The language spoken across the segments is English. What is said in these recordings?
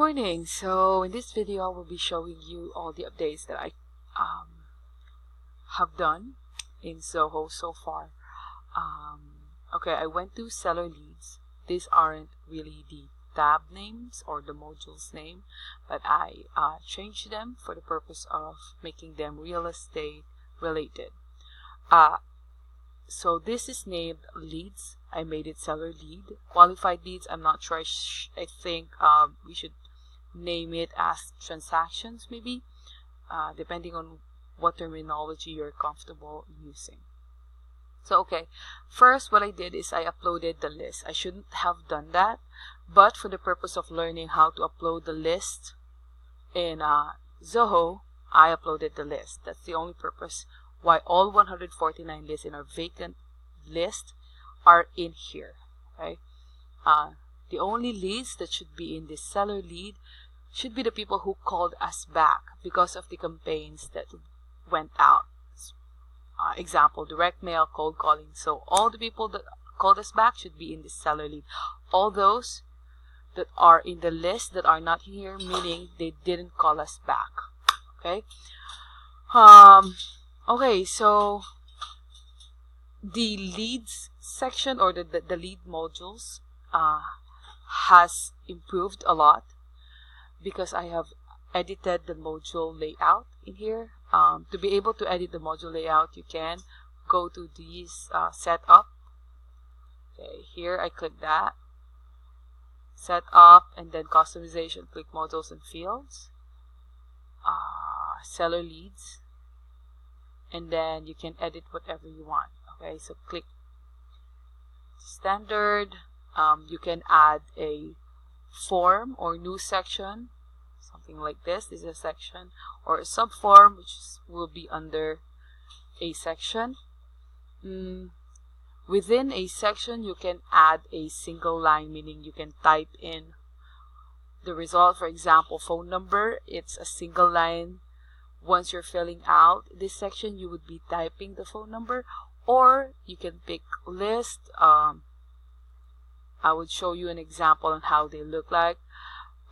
morning. So in this video I will be showing you all the updates that I have done in Zoho so far. Okay, I went to seller leads. These aren't really the tab names or the modules name, but I changed them for the purpose of making them real estate related. So this is named leads. I made it seller lead. Qualified leads, I'm not sure. I think we should name it as transactions, maybe, depending on what terminology you're comfortable using. So okay, first what I did is I uploaded the list. I shouldn't have done that, but for the purpose of learning how to upload the list in Zoho, I uploaded the list. That's the only purpose why all 149 lists in our vacant list are in here. Okay, the only leads that should be in this seller lead should be the people who called us back because of the campaigns that went out. Example, direct mail, cold calling. So all the people that called us back should be in this seller lead. All those that are in the list that are not here, meaning they didn't call us back. Okay. Okay, so the leads section or the lead modules has improved a lot because I have edited the module layout in here. To be able to edit the module layout, you can go to these setup. Okay, here I click that, setup, and then customization, click modules and fields, seller leads, and then you can edit whatever you want. Okay, so click standard. You can add a form or new section, something like this. This is a section, or a subform, which will be under a section. Within a section, you can add a single line, meaning you can type in the result. For example, phone number, it's a single line. Once you're filling out this section, you would be typing the phone number, or you can pick list. I would show you an example on how they look like,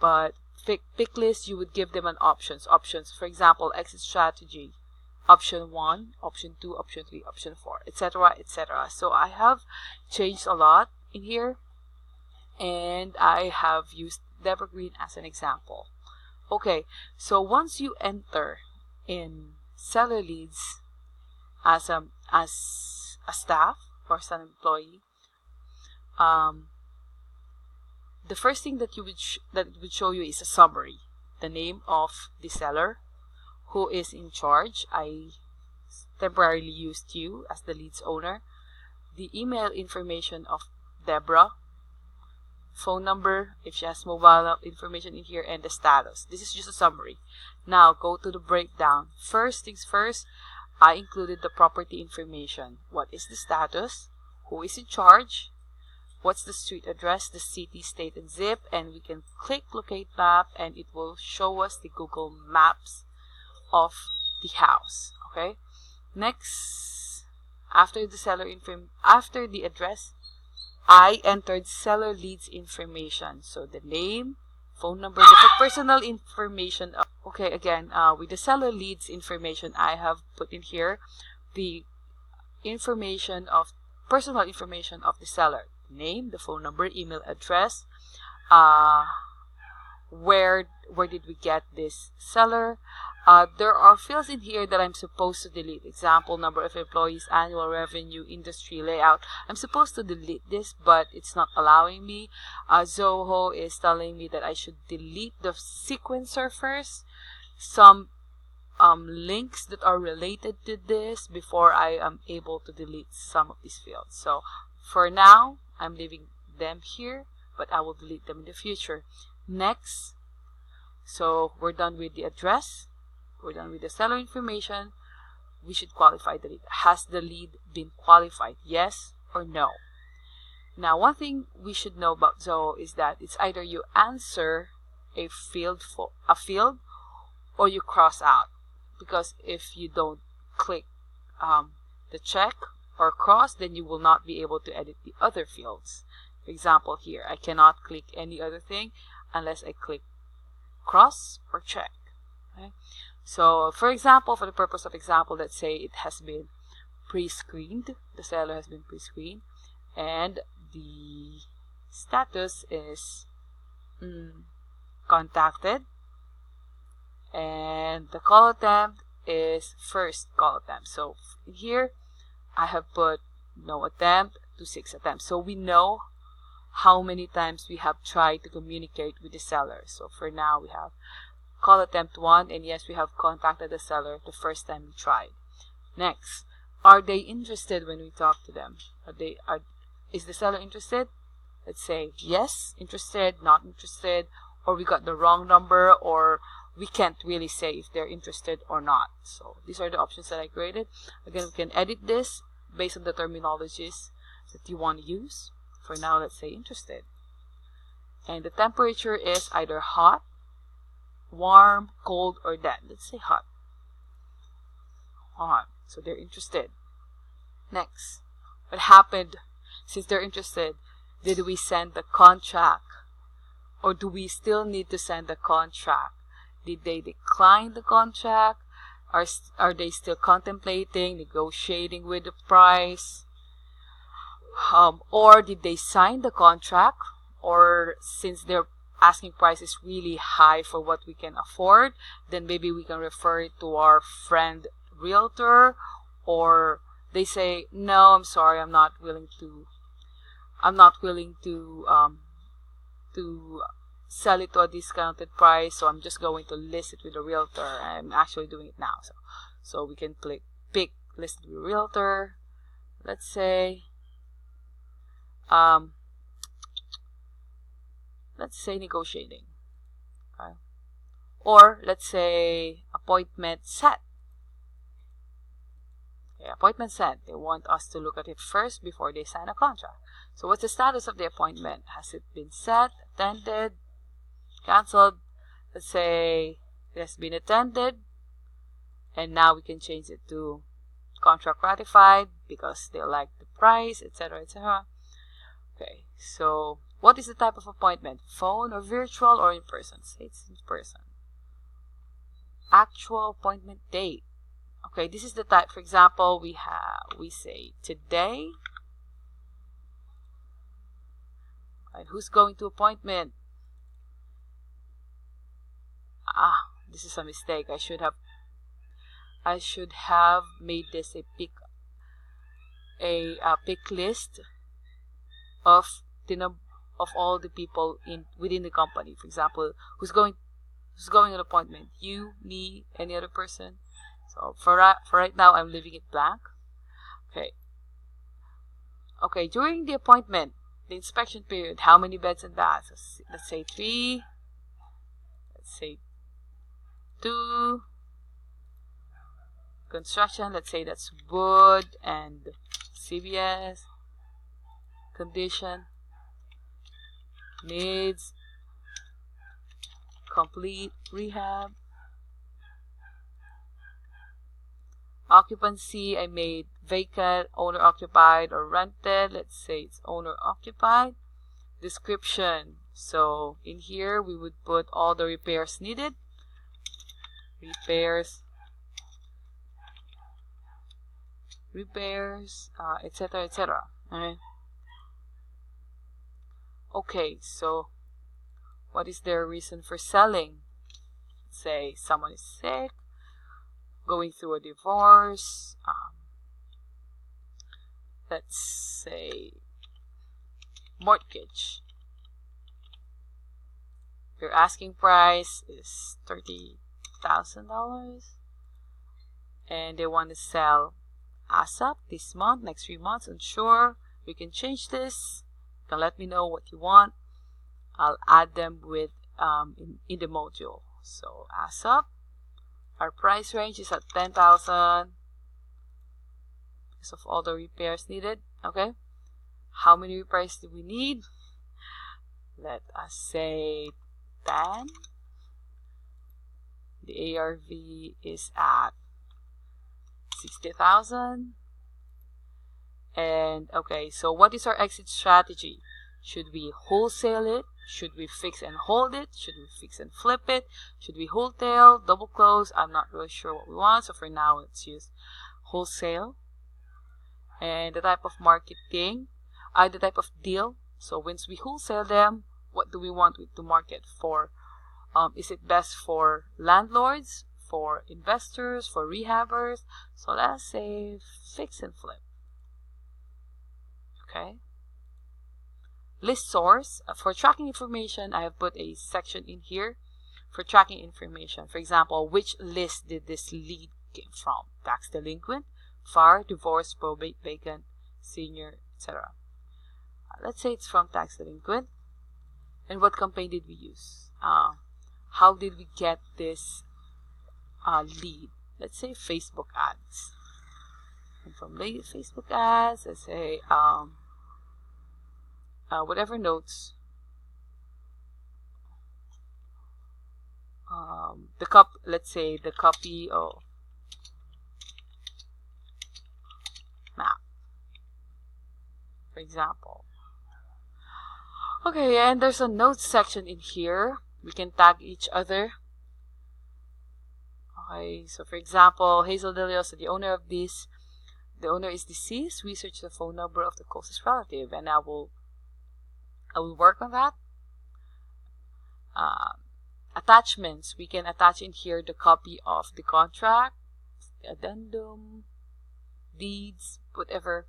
but pick list, you would give them an options. For example, exit strategy, option 1, option 2, option 3, option 4, etc., etc. So I have changed a lot in here, and I have used Deborah Green as an example. Okay, so once you enter in seller leads as a staff or as an employee, the first thing that it would show you is a summary, the name of the seller, who is in charge. I temporarily used you as the leads owner, the email information of Deborah, phone number if she has mobile information in here, and the status. This is just a summary. Now go to the breakdown. First things first, I included the property information. What is the status? Who is in charge? What's the street address, the city, state, and zip, and we can click locate map and it will show us the Google Maps of the house. Okay, next, after the address, I entered seller leads information. So the name, phone number, the personal information. Okay, again, with the seller leads information, I have put in here the personal information of the seller. Name, the phone number, email address, where did we get this seller. There are fields in here that I'm supposed to delete. Example, number of employees, annual revenue, industry, layout. I'm supposed to delete this, but it's not allowing me. Zoho is telling me that I should delete the sequencer first, some links that are related to this, before I am able to delete some of these fields. So for now, I'm leaving them here, but I will delete them in the future. Next, so we're done with the address, we're done with the seller information. We should qualify the lead. Has the lead been qualified? Yes or no? Now, one thing we should know about Zoho is that it's either you answer a field or you cross out, because if you don't click the check or cross, then you will not be able to edit the other fields. For example, here I cannot click any other thing unless I click cross or check. Okay? So for example, for the purpose of example, let's say it has been pre-screened, the seller has been pre-screened, and the status is contacted, and the call attempt is first call attempt. So here I have put no attempt to 6 attempts. So we know how many times we have tried to communicate with the seller. So for now we have call attempt 1, and yes, we have contacted the seller the first time we tried. Next, are they interested when we talk to them? Is the seller interested? Let's say yes, interested, not interested, or we got the wrong number, or we can't really say if they're interested or not. So these are the options that I created. Again, we can edit this based on the terminologies that you want to use. For now, let's say interested. And the temperature is either hot, warm, cold, or dead. Let's say hot. Hot. So they're interested. Next, what happened since they're interested? Did we send the contract? Or do we still need to send the contract? Did they decline the contract? Are they still contemplating, negotiating with the price? Or did they sign the contract? Or since their asking price is really high for what we can afford, then maybe we can refer it to our friend realtor. Or they say, no, I'm sorry, I'm not willing to sell it to a discounted price, so I'm just going to list it with a realtor. I'm actually doing it now, so we can pick list with a realtor. Let's say negotiating, okay? Or let's say appointment set. Okay, appointment set. They want us to look at it first before they sign a contract. So what's the status of the appointment? Has it been set, attended, cancelled? Let's say it has been attended, and now we can change it to contract ratified because they like the price, etc., etc. Okay, so what is the type of appointment? Phone or virtual or in person? Say it's in person. Actual appointment date. Okay, this is the type. For example, we say today. And who's going to appointment? This is a mistake. I should have made this a pick list of all the people within the company. For example, who's going on appointment? You, me, any other person. So for right now, I'm leaving it blank. Okay. Okay. During the appointment, the inspection period, how many beds and baths? Let's say 3. Let's say 2. Construction, let's say that's wood and CBS. Condition, needs complete rehab. Occupancy, I made vacant, owner occupied, or rented. Let's say it's owner occupied. Description, so in here we would put all the repairs needed. Repairs, etc., etc. Okay, so what is their reason for selling? Say someone is sick, going through a divorce. Let's say mortgage. Your asking price is $30,000, and they want to sell ASAP this month, next 3 months. Unsure. We can change this. You can let me know what you want. I'll add them with in the module. So ASAP. Our price range is at $10,000 because of all the repairs needed. Okay. How many repairs do we need? Let us say 10. The ARV is at 60,000. And okay, so what is our exit strategy? Should we wholesale it Should we fix and hold it? Should we fix and flip it? Should we wholesale, double close? I'm not really sure what we want. So for now, let's use wholesale. And the type of marketing, the type of deal. So once we wholesale them, what do we want to market for? Is it best for landlords, for investors, for rehabbers? So let's say fix and flip. Okay. List source. For tracking information, I have put a section in here for tracking information. For example, which list did this lead came from? Tax delinquent, fire, divorce, probate, vacant, senior, etc. Let's say it's from tax delinquent. And what campaign did we use? How did we get this lead? Let's say Facebook ads. And from Facebook ads, let's say whatever notes, let's say the copy of map, for example. Okay, and there's a notes section in here. We can tag each other. Okay, so for example, Hazel Delios, the owner of this, the owner is deceased. Research the phone number of the closest relative, and I will work on that. Attachments, we can attach in here the copy of the contract, the addendum, deeds, whatever,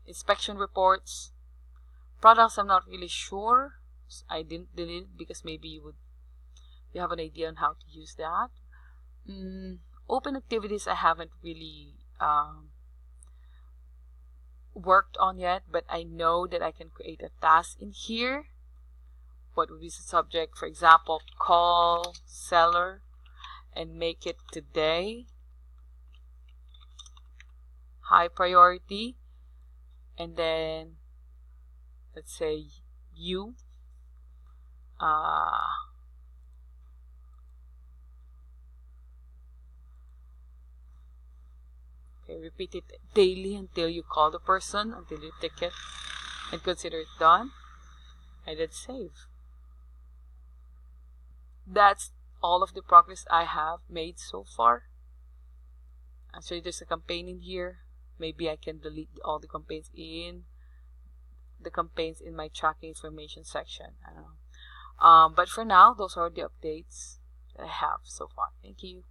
inspection reports. Products, I'm not really sure. I didn't delete it because maybe you have an idea on how to use that. Open activities, I haven't really worked on yet, but I know that I can create a task in here. What would be the subject? For example, call seller and make it today. High priority. And then let's say you. Okay, repeat it daily until you call the person, until you tick it and consider it done. And then save. That's all of the progress I have made so far. Actually, there's a campaign in here. Maybe I can delete all the campaigns in my tracking information section. I don't know. But for now, those are the updates that I have so far. Thank you.